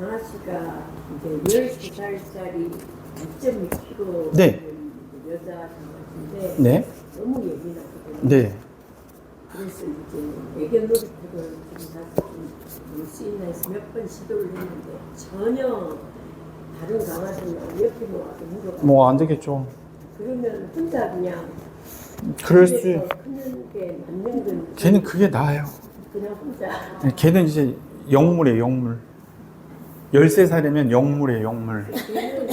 강아지가 이제 12살짜리 2.2kg 네. 여자 강아지인데 네. 너무 예민하거든요. 네. 그래서 이제 애견 놀이터를 지금 다쓸수 있나 해서 몇 번 시도를 했는데 전혀 다른 강아지는 옆에 놓아도 물어가. 뭐 안 되겠죠. 그러면 혼자 그냥 그럴 집에서 수. 크는 게 맞는 건 걔는 그게 나아요. 그냥 혼자. 네, 걔는 이제 영물이에요, 영물. 13살이면 영물이에요, 영물. 걔는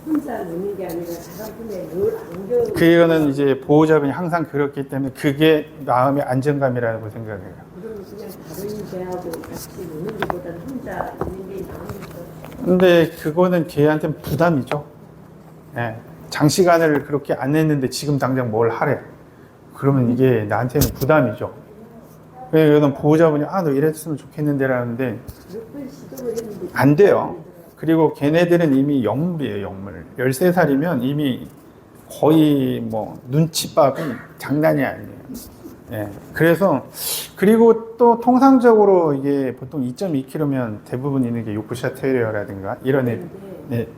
혼자 노는 게 아니라 사람 품에 늘 안겨. 그거는 이제 보호자분이 항상 그렇기 때문에 그게 마음의 안정감이라고 생각해요. 그러면 그냥 다른 개하고 같이 노는 것보다는 혼자 있는 게 나으니까. 근데 그거는 걔한테는 부담이죠. 예. 장시간을 그렇게 안 했는데 지금 당장 뭘 하래. 그러면 이게 나한테는 부담이죠. 그래서 이건 보호자분이 너 이랬으면 좋겠는데 라는데 몇 번 시도를 했는데 안 돼요. 그리고 걔네들은 이미 영물이에요, 영물. 13살이면 이미 거의 뭐 눈치밥이 장난이 아니에요. 예. 그래서 그리고 또 통상적으로 이게 보통 2.2kg면 대부분 있는 게 요크샤 테리어라든가 이런 애들. 네.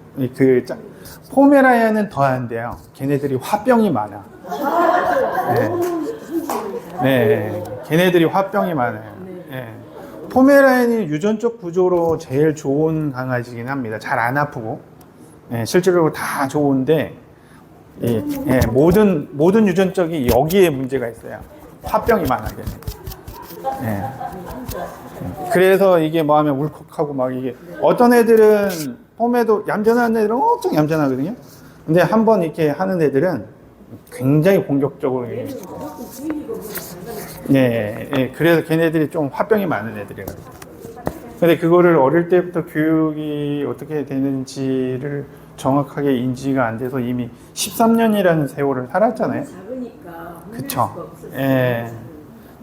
포메라이안은 더 안 돼요. 걔네들이 화병이 많아. 네. 네. 걔네들이 화병이 많아요. 네. 포메라이안이 유전적 구조로 제일 좋은 강아지긴 합니다. 잘 안 아프고. 네. 실제로 다 좋은데 모든 유전적이 여기에 문제가 있어요. 화병이 많아. 네. 그래서 이게 뭐 하면 울컥하고 막 이게 어떤 애들은 폼에도 얌전한 애들은 엄청 얌전하거든요. 근데 한번 이렇게 하는 애들은 굉장히 공격적으로. 그래서 걔네들이 좀 화병이 많은 애들이에요. 근데 그거를 어릴 때부터 교육이 어떻게 되는지를 정확하게 인지가 안 돼서 이미 13년이라는 세월을 살았잖아요. 작으니까 그쵸.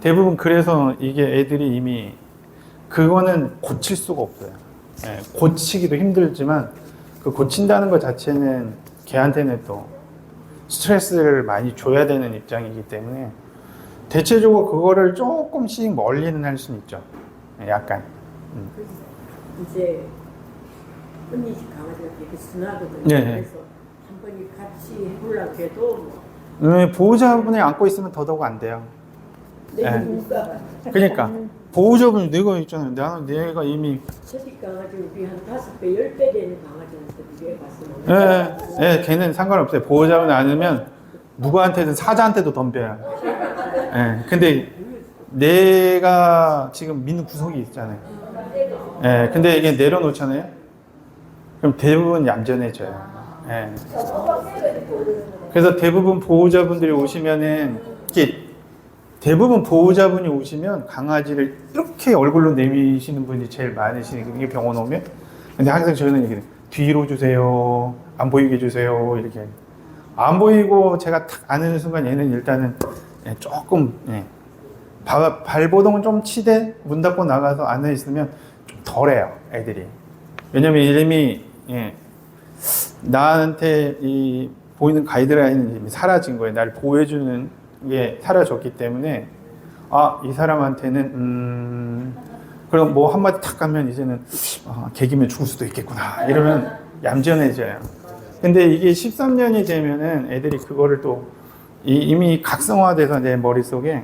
대부분 그래서 이게 애들이 이미 그거는 고칠 수가 없어요. 고치기도 힘들지만 그 고친다는 것 자체는 걔한테는 또 스트레스를 많이 줘야 되는 입장이기 때문에 대체적으로 그거를 조금씩 멀리는 할 수는 있죠. 약간. 이제 언니 집 강아지가 되게 순하거든요. 네. 그래서 한 번이 같이 해보려고 해도 보호자분이 안고 있으면 더더욱 안 돼요. 내가 물가가 그러니까 보호자분이 내가 있잖아요. 내가 이미 채식 강아지 우리 한 5배, 10배 되는 강아지한테 비교해봤으면 걔는 상관없어요. 보호자분이 아니면 누구한테든 사자한테도 덤벼요. 근데 내가 지금 믿는 구석이 있잖아요. 근데 이게 내려놓잖아요. 그럼 대부분 얌전해져요. 그래서 대부분 보호자분들이 오시면은 이렇게 대부분 보호자분이 오시면 강아지를 이렇게 얼굴로 내미시는 분이 제일 많으시니까 이게 병원 오면. 근데 항상 저는 얘기해요. 뒤로 주세요. 안 보이게 해주세요. 이렇게. 안 보이고 제가 탁 안는 순간 얘는 일단은 조금 발버둥은 좀 치되 문 닫고 나가서 안에 있으면 좀 덜해요. 애들이. 왜냐면 이름이 나한테 이 보이는 가이드라인이 이미 사라진 거예요. 나를 보호해주는 게 사라졌기 때문에 이 사람한테는 그럼 뭐 한마디 탁 가면 이제는 개기면 죽을 수도 있겠구나 이러면 얌전해져요. 근데 이게 13년이 되면은 애들이 그거를 또 이미 각성화돼서 내 머릿속에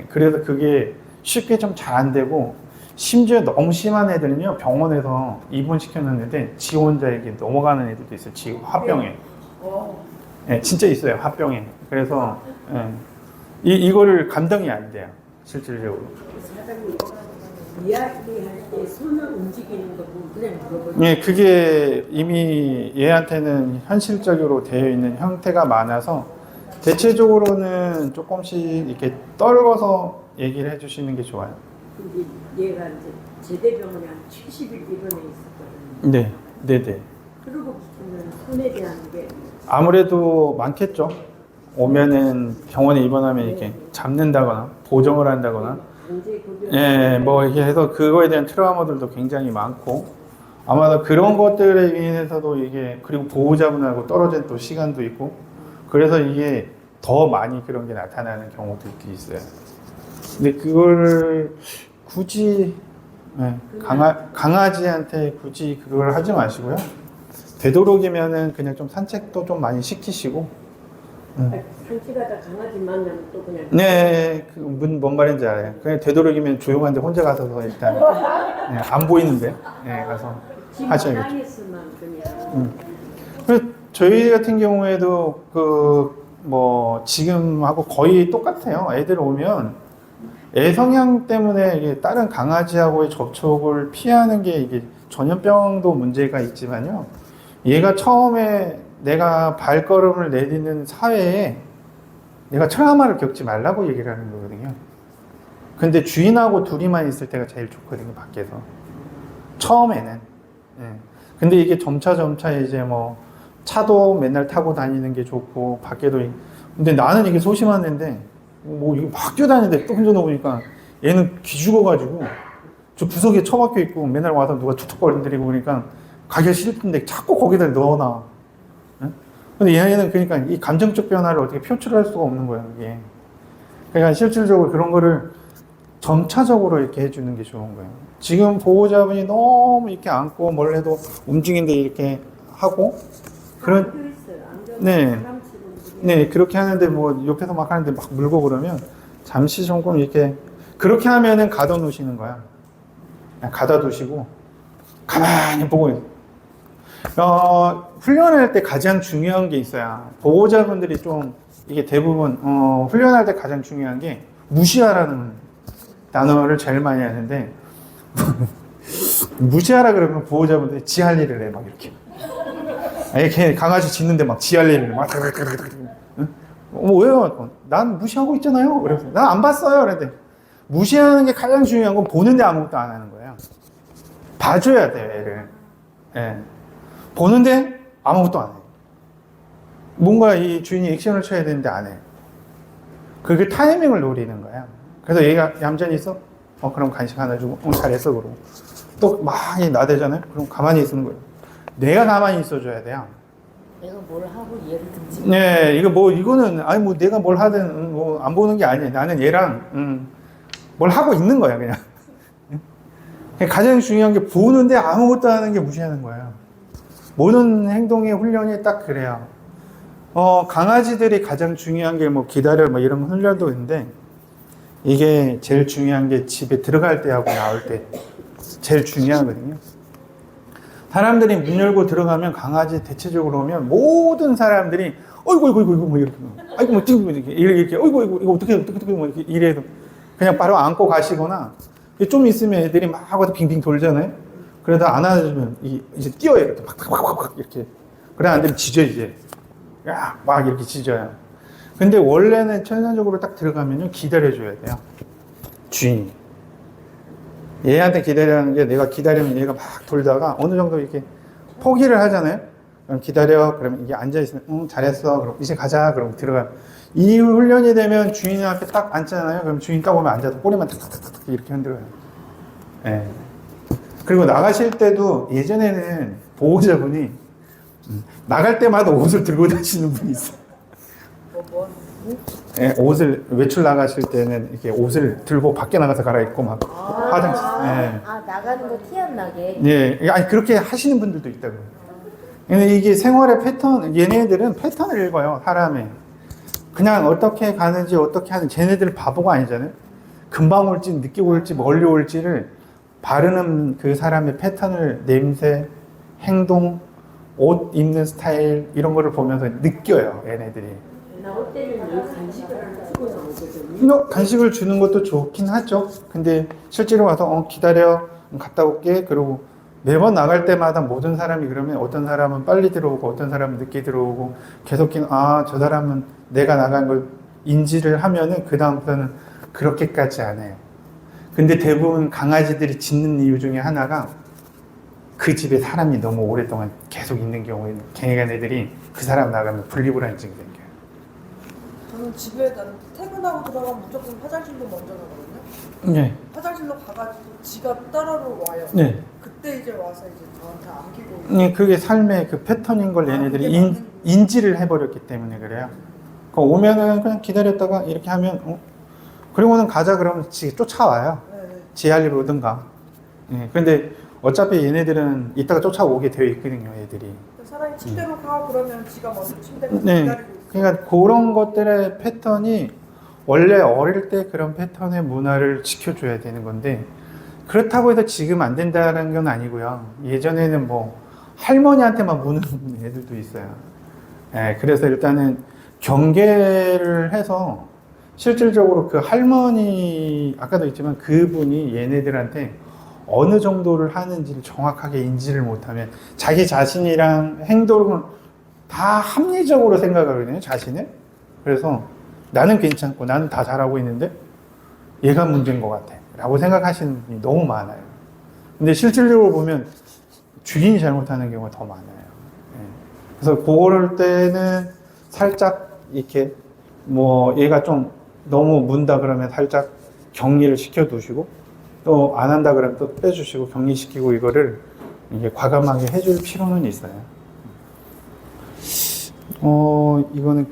그래서 그게 쉽게 좀 잘 안 되고 심지어 너무 심한 애들은요 병원에서 입원시켜놨는데 지 혼자 이게 넘어가는 애들도 있어요. 지금 화병에. 진짜 있어요. 화병에. 그래서 이거를 감당이 안 돼요. 실질적으로. 사장님 이야기할 때 손을 움직이는 거 보면 그냥 물어보는 그게 이미 얘한테는 현실적으로 되어 있는 형태가 많아서 대체적으로는 조금씩 이렇게 떨궈서 얘기를 해주시는 게 좋아요. 근데 얘가 이제 제대병원에 한 70일 입원해 있었거든요. 네네. 그러고부터는 손에 대한 게 아무래도 많겠죠. 오면은 병원에 입원하면 이렇게 잡는다거나 보정을 한다거나 뭐 이렇게 해서 그거에 대한 트라우마들도 굉장히 많고 아마 그런 것들에 인해서도 이게 그리고 보호자분하고 떨어진 또 시간도 있고 그래서 이게 더 많이 그런 게 나타나는 경우도 있어요. 근데 그거를 굳이 네, 강아지한테 굳이 그걸 하지 마시고요. 되도록이면은 그냥 좀 산책도 좀 많이 시키시고. 산책하다 강아지 만나면 또 그냥 네, 뭔 말인지 알아요. 그냥 되도록이면 조용한데 혼자 가서 일단 네, 안 보이는데 네, 가서 집 하셔야겠죠. 땅에서만 그냥 그래서 저희 같은 경우에도 그 뭐 지금하고 거의 똑같아요. 애들 오면 애 성향 때문에 이게 다른 강아지하고의 접촉을 피하는 게 이게 전염병도 문제가 있지만요. 얘가 처음에 내가 발걸음을 내딛는 사회에 내가 트라우마를 겪지 말라고 얘기를 하는 거거든요. 근데 주인하고 둘이만 있을 때가 제일 좋거든요, 밖에서. 처음에는. 예. 근데 이게 점차 이제 뭐 차도 맨날 타고 다니는 게 좋고 밖에도 근데 나는 이게 소심한 애인데 뭐 이거 막 뛰어다니는데 또 혼자 놓으니까 얘는 기죽어가지고 저 구석에 처박혀 있고 맨날 와서 누가 툭툭거리고 그러니까 가기가 싫은데 자꾸 거기다 넣어놔. 예? 근데 얘는 그러니까 이 감정적 변화를 어떻게 표출할 수가 없는 거예요, 이게. 그러니까 실질적으로 그런 거를 점차적으로 이렇게 해주는 게 좋은 거예요. 지금 보호자분이 너무 이렇게 안고 뭘 해도 움직이는데 이렇게 하고 그런 네. 네, 그렇게 하는데 뭐 옆에서 막 하는데 막 물고 그러면 잠시 조금 이렇게 그렇게 하면은 가둬 놓으시는 거야. 그냥 가둬 두시고 가만히 보고 훈련할 때 가장 중요한 게 있어요. 보호자분들이 좀 이게 대부분 훈련할 때 가장 중요한 게 무시하라는 단어를 제일 많이 하는데 무시하라 그러면 보호자분들이 지할 일을 해 막 이렇게. 걔 강아지 짖는데 막 지할 일을 막 응? 왜요? 난 무시하고 있잖아요. 그래서 난 안 봤어요. 그런데 무시하는 게 가장 중요한 건 보는데 아무것도 안 하는 거예요. 봐줘야 돼요, 애를. 예. 보는데 아무것도 안 해요. 뭔가 이 주인이 액션을 쳐야 되는데 안 해요. 그게 타이밍을 노리는 거야. 그래서 얘가 얌전히 있어? 그럼 간식 하나 주고, 잘했어, 그러고. 또 막 나대잖아요? 그럼 가만히 있는 거예요. 내가 가만히 있어줘야 돼요. 내가 뭘 하고 얘를 듣지. 네, 이거는, 아니, 뭐, 내가 뭘 하든, 뭐, 안 보는 게 아니에요. 나는 얘랑, 뭘 하고 있는 거야, 그냥. 가장 중요한 게 보는데 아무것도 안 하는 게 무시하는 거예요. 모든 행동의 훈련이 딱 그래요. 강아지들이 가장 중요한 게 뭐, 기다려, 뭐, 이런 훈련도 있는데, 이게 제일 중요한 게 집에 들어갈 때하고 나올 때, 제일 중요하거든요. 사람들이 문 열고 들어가면 강아지 대체적으로 오면 모든 사람들이 어이구 뭐 이렇게 아이고 뭐 이렇게 어이구 이거 어떻게 뭐 이렇게 이래도 그냥 바로 안고 가시거나 좀 있으면 애들이 막 와서 빙빙 돌잖아요. 그러다 안아주면 이제 뛰어요 이렇게 막 이렇게 그래 안 되면 짖어 이제 막 이렇게 짖어요. 근데 원래는 천연적으로 딱 들어가면요 기다려줘야 돼요. 주인이. 얘한테 기다리는 게 내가 기다리면 얘가 막 돌다가 어느 정도 이렇게 포기를 하잖아요. 그럼 기다려. 그러면 이게 앉아있으면 잘했어. 그럼 이제 가자. 그럼 들어가. 이 훈련이 되면 주인 앞에 딱 앉잖아요. 그럼 주인 딱 오면 앉아서 꼬리만 탁탁탁탁 이렇게 흔들어요. 네. 그리고 나가실 때도 예전에는 보호자분이 나갈 때마다 옷을 들고 다니시는 분이 있어요. 네, 옷을 외출 나가실 때는 이렇게 옷을 들고 밖에 나가서 갈아입고 막 화장실. 네. 나가는 거 티 안 나게. 네, 아니 그렇게 하시는 분들도 있다고요. 근데 이게 생활의 패턴, 얘네들은 패턴을 읽어요, 사람의. 그냥 어떻게 가는지 어떻게 하는지, 쟤네들은 바보가 아니잖아요. 금방 올지 늦게 올지 멀리 올지를 바르는 그 사람의 패턴을 냄새, 행동, 옷 입는 스타일 이런 거를 보면서 느껴요, 얘네들이. 나올 때는 간식을 주고 나오거든요. 간식을 주는 것도 좋긴 하죠. 근데 실제로 와서 기다려, 갔다 올게. 그러고 매번 나갈 때마다 모든 사람이 그러면 어떤 사람은 빨리 들어오고 어떤 사람은 늦게 들어오고 계속 저 사람은 내가 나간 걸 인지를 하면은 그 다음부터는 그렇게까지 안 해요. 근데 대부분 강아지들이 짖는 이유 중에 하나가 그 집에 사람이 너무 오랫동안 계속 있는 경우에는 걔네들이 그 사람 나가면 분리불안증이 생겨요. 저는 집에 퇴근하고 들어가면 무조건 화장실로 먼저 가거든요. 네. 화장실로 가가지고 지가 따라로 와요. 네. 그때 이제 와서 이제 저한테 안기고. 네, 그게 삶의 그 패턴인 걸 얘네들이 인지를 해버렸기 때문에 그래요. 오면은 그냥 기다렸다가 이렇게 하면 그리고는 가자 그러면 지 쫓아와요. 네. 지 할 일 오든가. 예, 근데 어차피 얘네들은 이따가 쫓아오게 되어 있거든요, 애들이. 사람이 침대로 가고 그러면 지가 먼저 침대 가서 네. 기다리고 있어. 그러니까 그런 것들의 패턴이 원래 어릴 때 그런 패턴의 문화를 지켜줘야 되는 건데 그렇다고 해서 지금 안 된다는 건 아니고요. 예전에는 뭐 할머니한테만 무는 애들도 있어요. 예, 그래서 일단은 경계를 해서 실질적으로 그 할머니 아까도 있지만 그분이 얘네들한테 어느 정도를 하는지를 정확하게 인지를 못하면 자기 자신이랑 행동을 다 합리적으로 생각하거든요, 자신을. 그래서 나는 괜찮고 나는 다 잘하고 있는데 얘가 문제인 것 같아 라고 생각하시는 분이 너무 많아요. 근데 실질적으로 보면 주인이 잘못하는 경우가 더 많아요. 예. 그래서 그럴 때는 살짝 이렇게 뭐 얘가 좀 너무 문다 그러면 살짝 격리를 시켜두시고 또 안 한다 그러면 또 빼주시고 격리시키고 이거를 이게 과감하게 해줄 필요는 있어요. 이거는